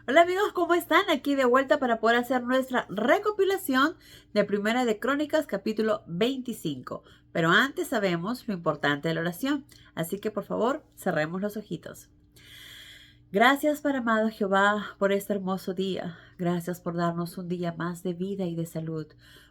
Hola amigos, ¿cómo están? Aquí de vuelta para poder hacer nuestra recopilación de Primera de Crónicas, capítulo 25. Pero antes sabemos lo importante de la oración, así que por favor cerremos los ojitos. Gracias, Padre amado Jehová, por este hermoso día. Gracias por darnos un día más de vida y de salud.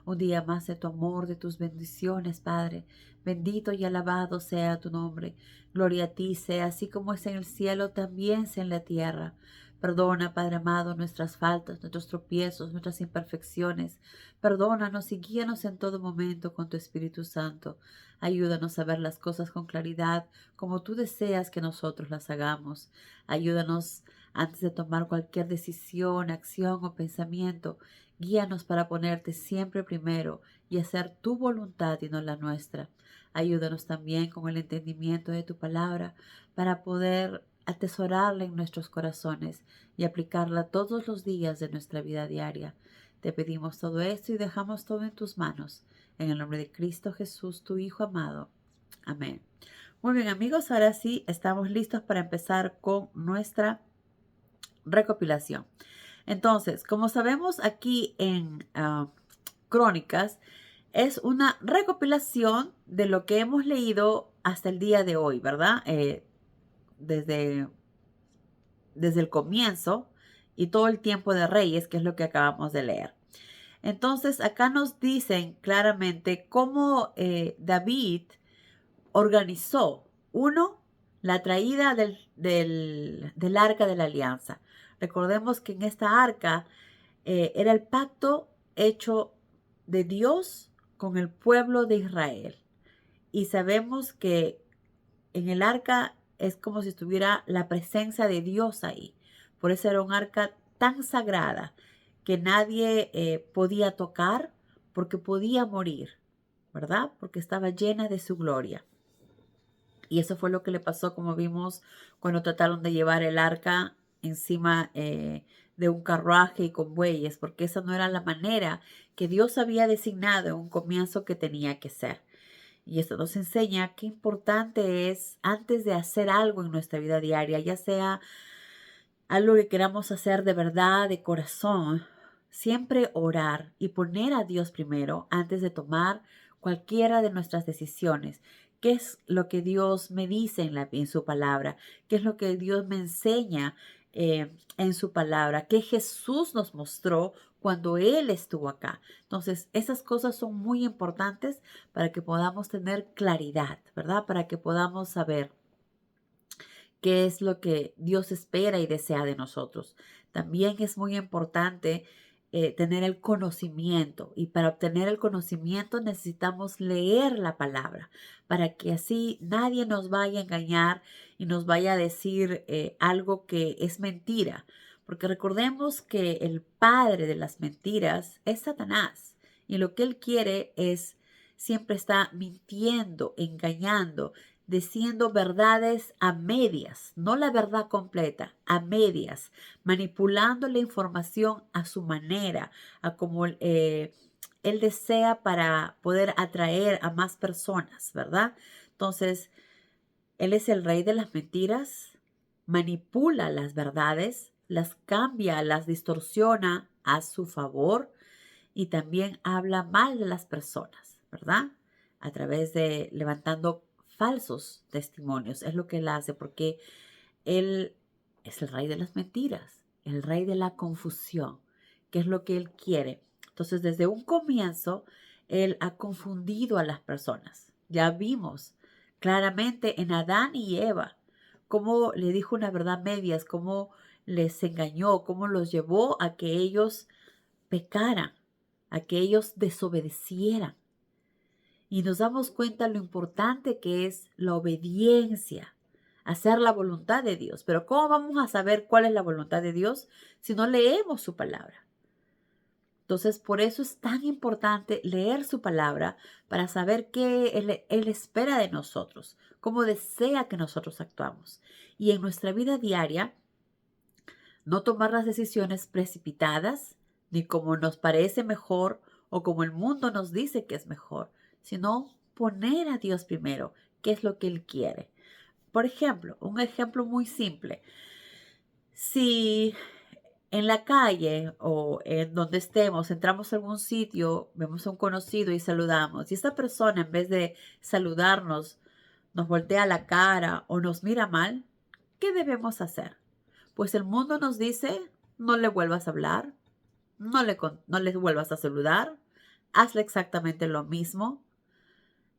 Un día más de tu amor, de tus bendiciones, Padre. Bendito y alabado sea tu nombre. Gloria a ti sea, así como es en el cielo, también sea en la tierra. Perdona, Padre amado, nuestras faltas, nuestros tropiezos, nuestras imperfecciones. Perdónanos y guíanos en todo momento con tu Espíritu Santo. Ayúdanos a ver las cosas con claridad, como tú deseas que nosotros las hagamos. Ayúdanos antes de tomar cualquier decisión, acción o pensamiento. Guíanos para ponerte siempre primero y hacer tu voluntad y no la nuestra. Ayúdanos también con el entendimiento de tu palabra para poder atesorarla en nuestros corazones y aplicarla todos los días de nuestra vida diaria. Te pedimos todo esto y dejamos todo en tus manos. En el nombre de Cristo Jesús, tu Hijo amado. Amén. Muy bien amigos, ahora sí estamos listos para empezar con nuestra recopilación. Entonces, como sabemos aquí en Crónicas, es una recopilación de lo que hemos leído hasta el día de hoy, ¿verdad? Desde, desde el comienzo y todo el tiempo de Reyes, que es lo que acabamos de leer. Entonces, acá nos dicen claramente cómo David organizó, uno, la traída del arca de la alianza. Recordemos que en esta arca era el pacto hecho de Dios con el pueblo de Israel. Y sabemos que en el arca es como si estuviera la presencia de Dios ahí. Por eso era un arca tan sagrada que nadie podía tocar porque podía morir, ¿verdad? Porque estaba llena de su gloria. Y eso fue lo que le pasó, como vimos, cuando trataron de llevar el arca encima de un carruaje y con bueyes, porque esa no era la manera que Dios había designado en un comienzo que tenía que ser. Y esto nos enseña qué importante es antes de hacer algo en nuestra vida diaria, ya sea algo que queramos hacer de verdad, de corazón, siempre orar y poner a Dios primero antes de tomar cualquiera de nuestras decisiones. ¿Qué es lo que Dios me dice en su palabra? ¿Qué es lo que Dios me enseña en su palabra? ¿Qué Jesús nos mostró cuando Él estuvo acá? Entonces, esas cosas son muy importantes para que podamos tener claridad, ¿verdad? Para que podamos saber qué es lo que Dios espera y desea de nosotros. También es muy importante tener el conocimiento, y para obtener el conocimiento necesitamos leer la palabra para que así nadie nos vaya a engañar y nos vaya a decir algo que es mentira, porque recordemos que el padre de las mentiras es Satanás, y lo que él quiere es siempre está mintiendo, engañando, diciendo verdades a medias, no la verdad completa, a medias, manipulando la información a su manera, a como él desea para poder atraer a más personas, ¿verdad? Entonces, él es el rey de las mentiras, manipula las verdades, las cambia, las distorsiona a su favor y también habla mal de las personas, ¿verdad? A través de levantando falsos testimonios. Es lo que él hace porque él es el rey de las mentiras, el rey de la confusión, que es lo que él quiere. Entonces, desde un comienzo, él ha confundido a las personas. Ya vimos claramente en Adán y Eva cómo le dijo una verdad medias, cómo les engañó, cómo los llevó a que ellos pecaran, a que ellos desobedecieran. Y nos damos cuenta lo importante que es la obediencia, hacer la voluntad de Dios. Pero ¿cómo vamos a saber cuál es la voluntad de Dios si no leemos su palabra? Entonces, por eso es tan importante leer su palabra para saber qué él espera de nosotros, cómo desea que nosotros actuamos. Y en nuestra vida diaria, no tomar las decisiones precipitadas, ni como nos parece mejor o como el mundo nos dice que es mejor, sino poner a Dios primero, que es lo que Él quiere. Por ejemplo, un ejemplo muy simple. Si en la calle o en donde estemos, entramos a algún sitio, vemos a un conocido y saludamos, y esa persona en vez de saludarnos, nos voltea la cara o nos mira mal, ¿qué debemos hacer? Pues el mundo nos dice, no le vuelvas a hablar, no le vuelvas a saludar, hazle exactamente lo mismo.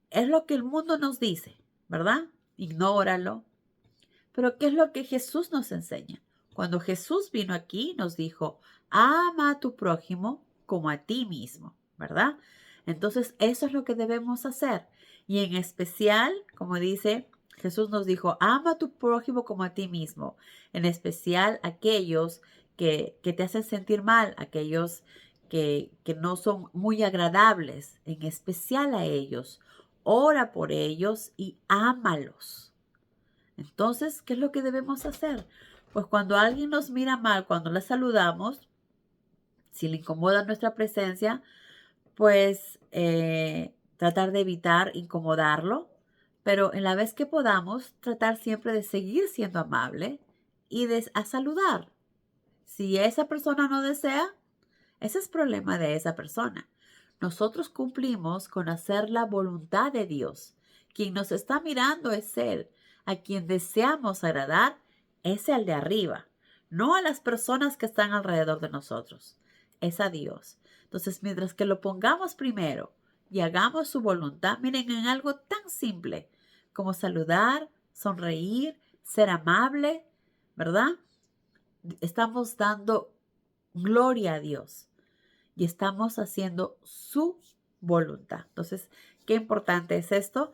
Es lo que el mundo nos dice, ¿verdad? Ignóralo. Pero ¿qué es lo que Jesús nos enseña? Cuando Jesús vino aquí, nos dijo, ama a tu prójimo como a ti mismo, ¿verdad? Entonces, eso es lo que debemos hacer. Y en especial, como dice, Jesús nos dijo, ama a tu prójimo como a ti mismo. En especial aquellos que te hacen sentir mal, aquellos que no son muy agradables, en especial a ellos. Ora por ellos y ámalos. Entonces, ¿qué es lo que debemos hacer? Pues cuando alguien nos mira mal, cuando le saludamos, si le incomoda nuestra presencia, pues tratar de evitar incomodarlo, pero en la vez que podamos, tratar siempre de seguir siendo amable y de a saludar. Si esa persona no desea, ese es problema de esa persona. Nosotros cumplimos con hacer la voluntad de Dios. Quien nos está mirando es Él. A quien deseamos agradar es el de arriba, no a las personas que están alrededor de nosotros. Es a Dios. Entonces, mientras que lo pongamos primero y hagamos su voluntad, miren, en algo tan simple como saludar, sonreír, ser amable, ¿verdad? Estamos dando gloria a Dios y estamos haciendo su voluntad. Entonces, qué importante es esto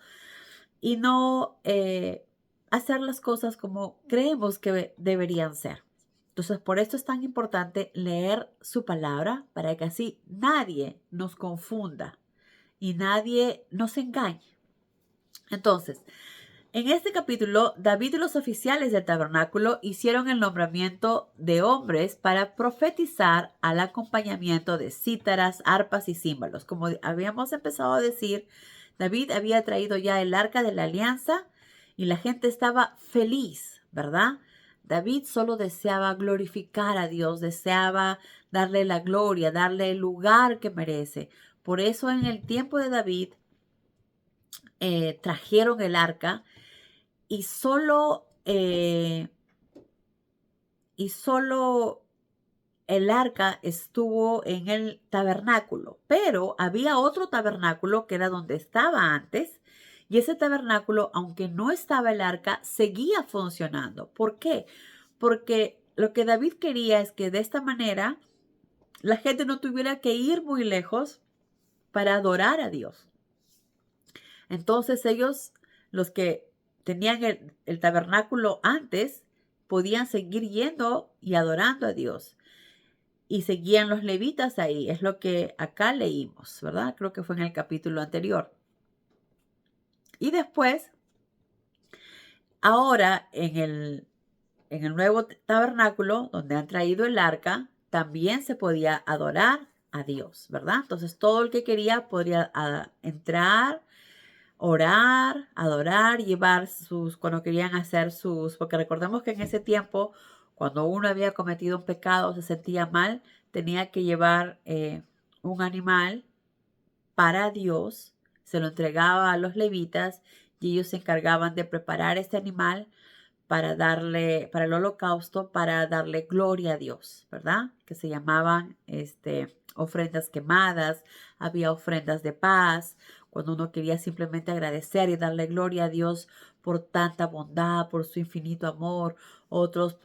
y no hacer las cosas como creemos que deberían ser. Entonces, por eso es tan importante leer su palabra para que así nadie nos confunda y nadie nos engañe. Entonces, en este capítulo, David y los oficiales del tabernáculo hicieron el nombramiento de hombres para profetizar al acompañamiento de cítaras, arpas y címbalos. Como habíamos empezado a decir, David había traído ya el arca de la alianza y la gente estaba feliz, ¿verdad? David solo deseaba glorificar a Dios, deseaba darle la gloria, darle el lugar que merece. Por eso en el tiempo de David trajeron el arca y solo el arca estuvo en el tabernáculo, pero había otro tabernáculo que era donde estaba antes, y ese tabernáculo, aunque no estaba el arca, seguía funcionando. ¿Por qué? Porque lo que David quería es que de esta manera la gente no tuviera que ir muy lejos para adorar a Dios. Entonces ellos, los que tenían el tabernáculo antes, podían seguir yendo y adorando a Dios. Y seguían los levitas ahí. Es lo que acá leímos, ¿verdad? Creo que fue en el capítulo anterior. Y después, ahora en el nuevo tabernáculo, donde han traído el arca, también se podía adorar a Dios, ¿verdad? Entonces todo el que quería podría entrar, orar, adorar, llevar cuando querían hacer porque recordemos que en ese tiempo, cuando uno había cometido un pecado, se sentía mal, tenía que llevar un animal para Dios, se lo entregaba a los levitas y ellos se encargaban de preparar este animal para el holocausto, para darle gloria a Dios, ¿verdad? Que se llamaban ofrendas quemadas, había ofrendas de paz, cuando uno quería simplemente agradecer y darle gloria a Dios por tanta bondad, por su infinito amor. Otros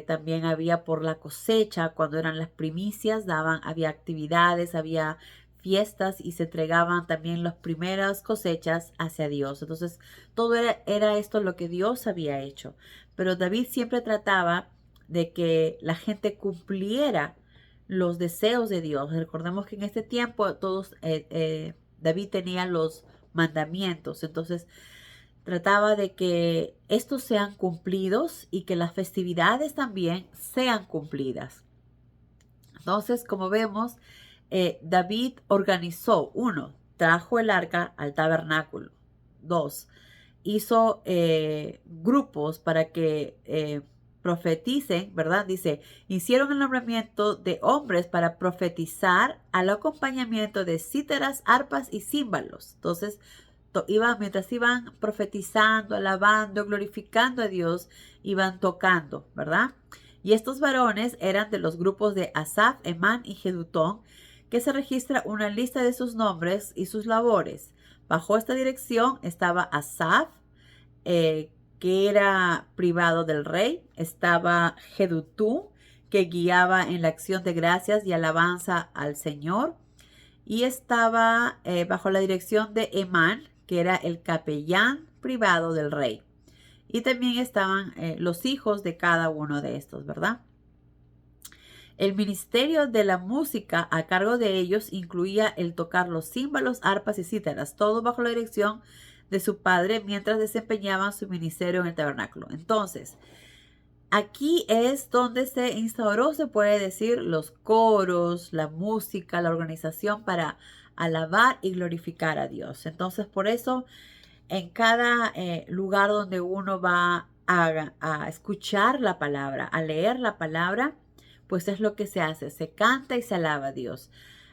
también había por la cosecha, cuando eran las primicias, había actividades, había fiestas y se entregaban también las primeras cosechas hacia Dios. Entonces, todo era esto lo que Dios había hecho. Pero David siempre trataba de que la gente cumpliera los deseos de Dios. Recordemos que en este tiempo David tenía los mandamientos. Entonces, trataba de que estos sean cumplidos y que las festividades también sean cumplidas. Entonces, como vemos, David organizó, 1, trajo el arca al tabernáculo. 2, hizo grupos para que profeticen, ¿verdad? Dice, hicieron el nombramiento de hombres para profetizar al acompañamiento de cítaras, arpas y címbalos. Entonces, mientras iban profetizando, alabando, glorificando a Dios, iban tocando, ¿verdad? Y estos varones eran de los grupos de Asaf, Emán y Jedutón, que se registra una lista de sus nombres y sus labores. Bajo esta dirección estaba Asaf, que era privado del rey. Estaba Jedutún, que guiaba en la acción de gracias y alabanza al Señor. Y estaba bajo la dirección de Emán, que era el capellán privado del rey. Y también estaban los hijos de cada uno de estos, ¿verdad? El ministerio de la música a cargo de ellos incluía el tocar los címbalos, arpas y cítaras, todo bajo la dirección de su padre mientras desempeñaban su ministerio en el tabernáculo. Entonces, aquí es donde se instauró, se puede decir, los coros, la música, la organización para alabar y glorificar a Dios. Entonces, por eso, en cada lugar donde uno va a escuchar la palabra, a leer la palabra, pues es lo que se hace, se canta y se alaba a Dios.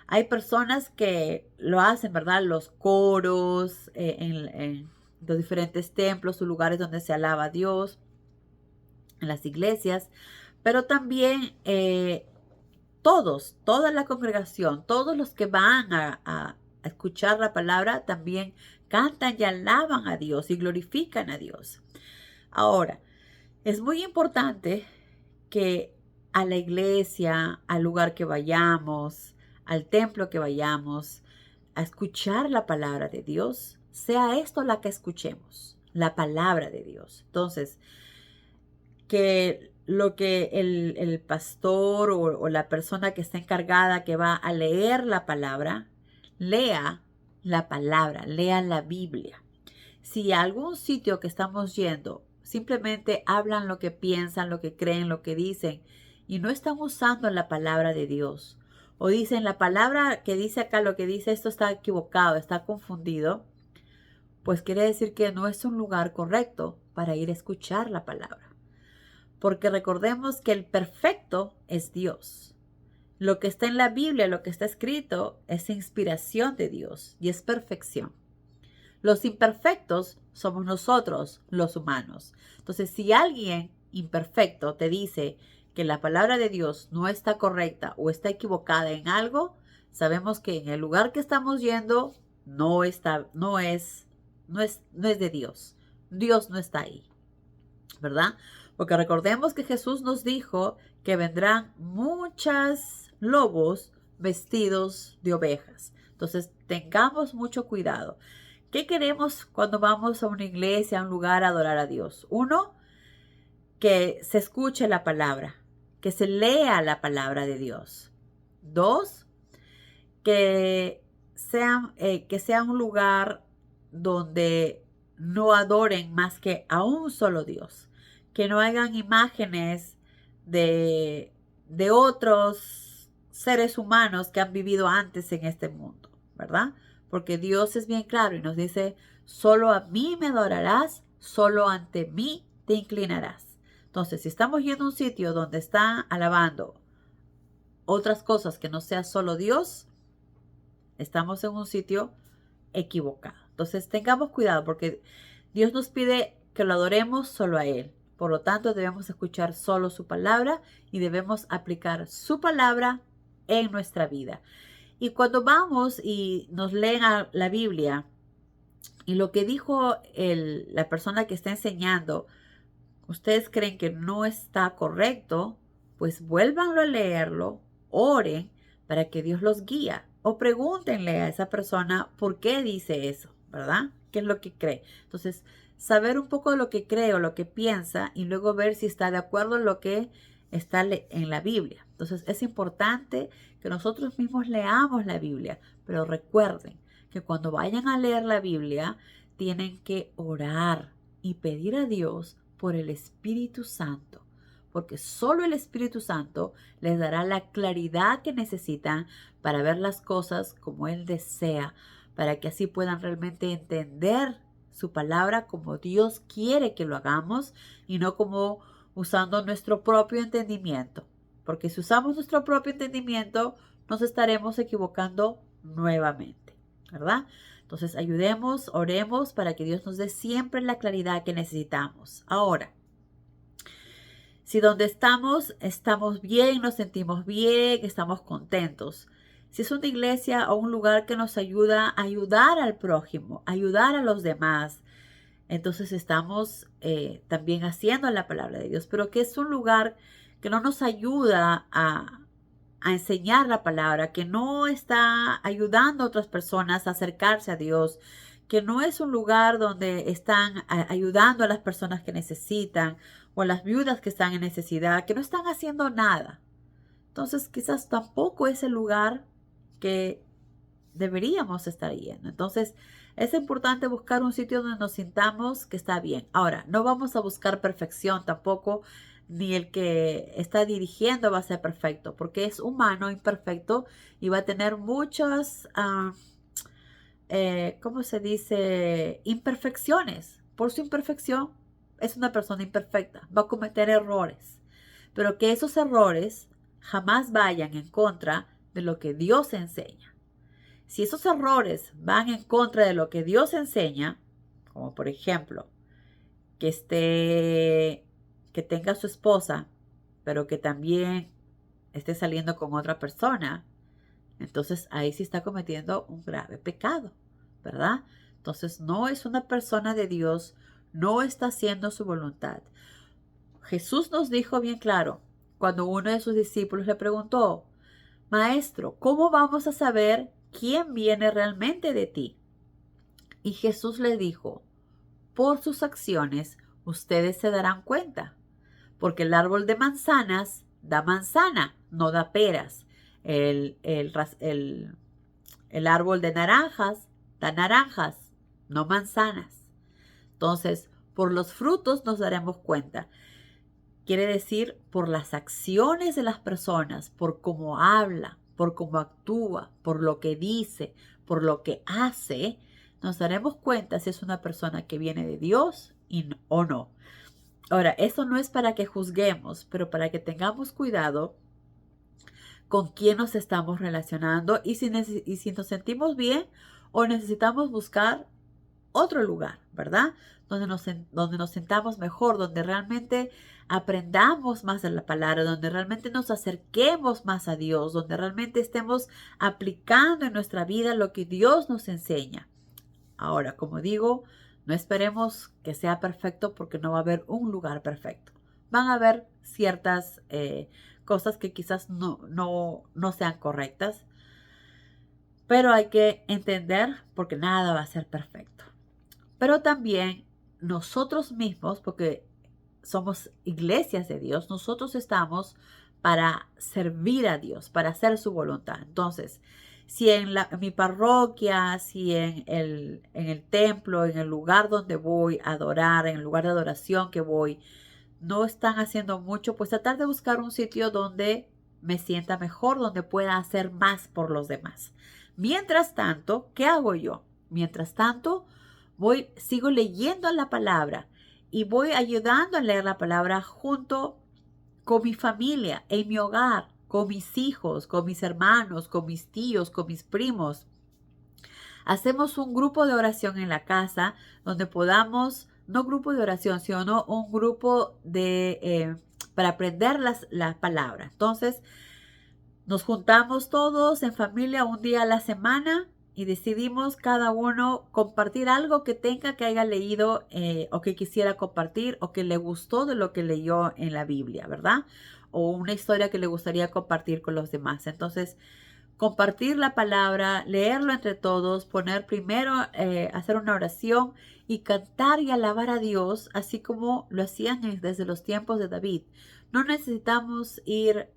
Hay personas que lo hacen, ¿verdad? Los coros, en los diferentes templos o lugares donde se alaba a Dios, en las iglesias, pero también toda la congregación, todos los que van a escuchar la palabra también cantan y alaban a Dios y glorifican a Dios. Ahora, es muy importante que a la iglesia, al lugar que vayamos, al templo que vayamos, a escuchar la palabra de Dios, sea esto la que escuchemos, la palabra de Dios. Entonces, que lo que el pastor o la persona que está encargada, que va a leer la palabra, lea la palabra, lea la Biblia. Si a algún sitio que estamos yendo simplemente hablan lo que piensan, lo que creen, lo que dicen, y no están usando la palabra de Dios, o dicen la palabra que dice acá, lo que dice esto está equivocado, está confundido, pues quiere decir que no es un lugar correcto para ir a escuchar la palabra. Porque recordemos que el perfecto es Dios. Lo que está en la Biblia, lo que está escrito, es inspiración de Dios y es perfección. Los imperfectos somos nosotros, los humanos. Entonces, si alguien imperfecto te dice que la palabra de Dios no está correcta o está equivocada en algo, sabemos que en el lugar que estamos yendo no es de Dios. Dios no está ahí, ¿verdad? Porque recordemos que Jesús nos dijo que vendrán muchos lobos vestidos de ovejas. Entonces, tengamos mucho cuidado. ¿Qué queremos cuando vamos a una iglesia, a un lugar a adorar a Dios? Uno, que se escuche la palabra, que se lea la palabra de Dios. Dos, que sea un lugar donde no adoren más que a un solo Dios. Que no hagan imágenes de otros seres humanos que han vivido antes en este mundo, ¿verdad? Porque Dios es bien claro y nos dice, solo a mí me adorarás, solo ante mí te inclinarás. Entonces, si estamos yendo a un sitio donde están alabando otras cosas que no sea solo Dios, estamos en un sitio equivocado. Entonces, tengamos cuidado porque Dios nos pide que lo adoremos solo a Él. Por lo tanto, debemos escuchar solo su palabra y debemos aplicar su palabra en nuestra vida. Y cuando vamos y nos leen la Biblia y lo que dijo la persona que está enseñando, ustedes creen que no está correcto, pues vuélvanlo a leerlo, oren para que Dios los guíe o pregúntenle a esa persona por qué dice eso, ¿verdad? ¿Qué es lo que cree? Entonces, saber un poco de lo que cree o lo que piensa y luego ver si está de acuerdo en lo que está en la Biblia. Entonces, es importante que nosotros mismos leamos la Biblia, pero recuerden que cuando vayan a leer la Biblia, tienen que orar y pedir a Dios por el Espíritu Santo, porque solo el Espíritu Santo les dará la claridad que necesitan para ver las cosas como Él desea, para que así puedan realmente entender su palabra como Dios quiere que lo hagamos y no como usando nuestro propio entendimiento. Porque si usamos nuestro propio entendimiento, nos estaremos equivocando nuevamente, ¿verdad? Entonces, ayudemos, oremos para que Dios nos dé siempre la claridad que necesitamos. Ahora, si donde estamos bien, nos sentimos bien, estamos contentos. Si es una iglesia o un lugar que nos ayuda a ayudar al prójimo, ayudar a los demás, entonces estamos también haciendo la palabra de Dios. Pero que es un lugar que no nos ayuda a enseñar la palabra, que no está ayudando a otras personas a acercarse a Dios, que no es un lugar donde están ayudando a las personas que necesitan o a las viudas que están en necesidad, que no están haciendo nada. Entonces quizás tampoco es el lugar que deberíamos estar yendo. Entonces es importante buscar un sitio donde nos sintamos que está bien. Ahora, no vamos a buscar perfección tampoco, ni el que está dirigiendo va a ser perfecto, porque es humano, imperfecto, y va a tener muchas, ¿cómo se dice? Imperfecciones. Por su imperfección, es una persona imperfecta, va a cometer errores, pero que esos errores jamás vayan en contra de lo que Dios enseña. Si esos errores van en contra de lo que Dios enseña, como por ejemplo, que tenga su esposa, pero que también esté saliendo con otra persona, entonces ahí sí está cometiendo un grave pecado, ¿verdad? Entonces no es una persona de Dios, no está haciendo su voluntad. Jesús nos dijo bien claro, cuando uno de sus discípulos le preguntó, Maestro, ¿cómo vamos a saber quién viene realmente de ti? Y Jesús le dijo, por sus acciones ustedes se darán cuenta, porque el árbol de manzanas da manzana, no da peras. El árbol de naranjas da naranjas, no manzanas. Entonces, por los frutos nos daremos cuenta. Quiere decir, por las acciones de las personas, por cómo habla, por cómo actúa, por lo que dice, por lo que hace, nos daremos cuenta si es una persona que viene de Dios o no. Ahora, eso no es para que juzguemos, pero para que tengamos cuidado con quién nos estamos relacionando y si nos sentimos bien o necesitamos buscar otro lugar, ¿verdad? Donde nos sentamos mejor, donde realmente aprendamos más de la palabra, donde realmente nos acerquemos más a Dios, donde realmente estemos aplicando en nuestra vida lo que Dios nos enseña. Ahora, como digo, no esperemos que sea perfecto porque no va a haber un lugar perfecto. Van a haber ciertas cosas que quizás no sean correctas, pero hay que entender porque nada va a ser perfecto. Pero también nosotros mismos, porque somos iglesias de Dios, nosotros estamos para servir a Dios, para hacer su voluntad. Entonces, si en mi parroquia, si en el templo, en el lugar donde voy a adorar, en el lugar de adoración que voy, no están haciendo mucho, pues tratar de buscar un sitio donde me sienta mejor, donde pueda hacer más por los demás. Mientras tanto, ¿qué hago yo? Mientras tanto, sigo leyendo la palabra y voy ayudando a leer la palabra junto con mi familia, en mi hogar, con mis hijos, con mis hermanos, con mis tíos, con mis primos. Hacemos un grupo de oración en la casa donde podamos, no grupo de oración, sino un grupo para aprender la palabra. Entonces, nos juntamos todos en familia un día a la semana y decidimos cada uno compartir algo que tenga que haya leído o que quisiera compartir o que le gustó de lo que leyó en la Biblia, ¿verdad? O una historia que le gustaría compartir con los demás. Entonces, compartir la palabra, leerlo entre todos, poner primero, hacer una oración y cantar y alabar a Dios, así como lo hacían desde los tiempos de David. No necesitamos ir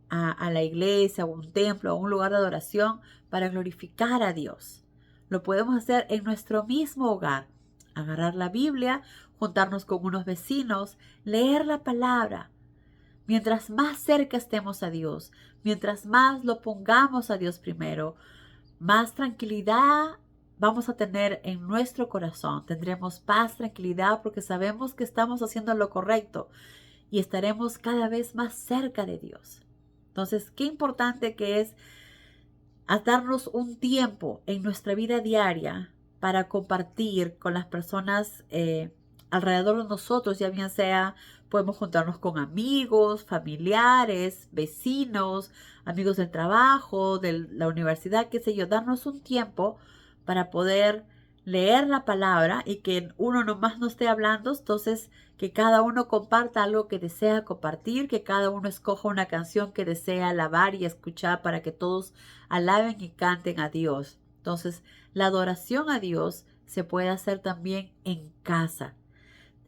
a la iglesia o un templo o un lugar de adoración para glorificar a Dios. Lo podemos hacer en nuestro mismo hogar. Agarrar la Biblia, juntarnos con unos vecinos, leer la palabra. Mientras más cerca estemos a Dios, mientras más lo pongamos a Dios primero, más tranquilidad vamos a tener en nuestro corazón. Tendremos paz, tranquilidad, porque sabemos que estamos haciendo lo correcto. y estaremos cada vez más cerca de Dios. Entonces, qué importante que es a darnos un tiempo en nuestra vida diaria para compartir con las personas alrededor de nosotros, ya bien sea podemos juntarnos con amigos, familiares, vecinos, amigos del trabajo, de la universidad, qué sé yo, darnos un tiempo para poder leer la palabra y que uno nomás no esté hablando, entonces que cada uno comparta algo que desea compartir, que cada uno escoja una canción que desea alabar y escuchar para que todos alaben y canten a Dios. Entonces, la adoración a Dios se puede hacer también en casa.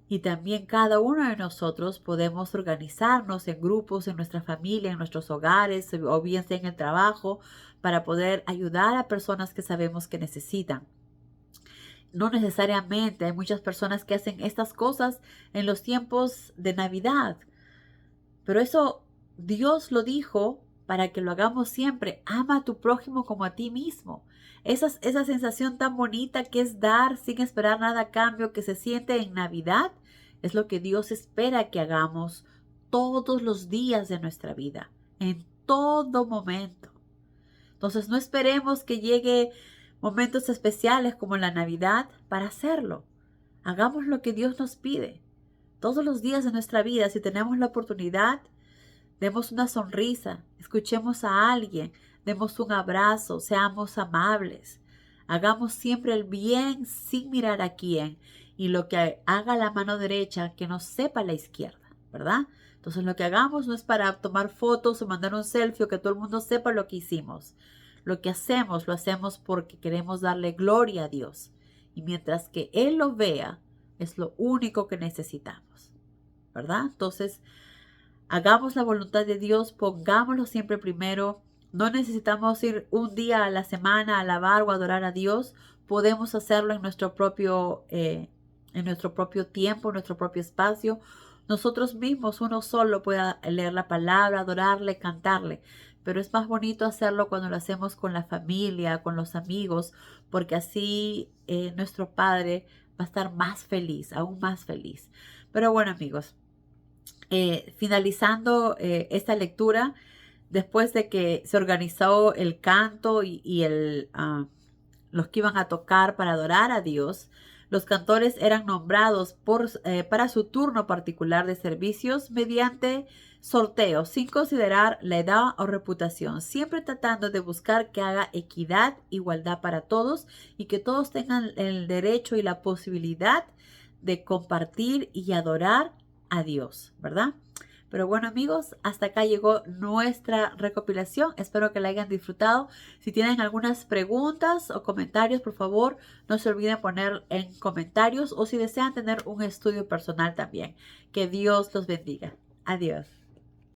Y también cada uno de nosotros podemos organizarnos en grupos, en nuestra familia, en nuestros hogares, o bien sea en el trabajo, para poder ayudar a personas que sabemos que necesitan. No necesariamente, hay muchas personas que hacen estas cosas en los tiempos de Navidad, pero eso Dios lo dijo para que lo hagamos siempre. Ama a tu prójimo como a ti mismo. Esa sensación tan bonita que es dar sin esperar nada a cambio, que se siente en Navidad, es lo que Dios espera que hagamos todos los días de nuestra vida, en todo momento. Entonces no esperemos que llegue momentos especiales como la Navidad para hacerlo. Hagamos lo que Dios nos pide. Todos los días de nuestra vida, si tenemos la oportunidad, demos una sonrisa, escuchemos a alguien, demos un abrazo, seamos amables. Hagamos siempre el bien sin mirar a quién. Y lo que haga la mano derecha, que no sepa la izquierda, ¿verdad? Entonces lo que hagamos no es para tomar fotos o mandar un selfie o que todo el mundo sepa lo que hicimos. Lo que hacemos, lo hacemos porque queremos darle gloria a Dios. Y mientras que Él lo vea, es lo único que necesitamos, ¿verdad? Entonces, hagamos la voluntad de Dios, pongámoslo siempre primero. No necesitamos ir un día a la semana a alabar o adorar a Dios. Podemos hacerlo en nuestro propio tiempo, en nuestro propio espacio. Nosotros mismos, uno solo puede leer la palabra, adorarle, cantarle. Pero es más bonito hacerlo cuando lo hacemos con la familia, con los amigos, porque así nuestro Padre va a estar más feliz, aún más feliz. Pero bueno, amigos, finalizando esta lectura, después de que se organizó el canto y los que iban a tocar para adorar a Dios, los cantores eran nombrados para su turno particular de servicios mediante sorteo, sin considerar la edad o reputación, siempre tratando de buscar que haga equidad, igualdad para todos y que todos tengan el derecho y la posibilidad de compartir y adorar a Dios, ¿verdad? Pero bueno, amigos, hasta acá llegó nuestra recopilación. Espero que la hayan disfrutado. Si tienen algunas preguntas o comentarios, por favor, no se olviden poner en comentarios o si desean tener un estudio personal también. Que Dios los bendiga. Adiós.